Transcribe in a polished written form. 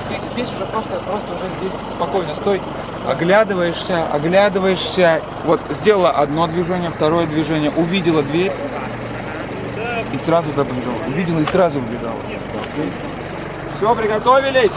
Ты здесь уже просто уже здесь спокойно стой. Оглядываешься. Вот сделала одно движение, второе движение, увидела дверь и сразу туда побежала. Увидела и сразу убежала. Все, приготовились.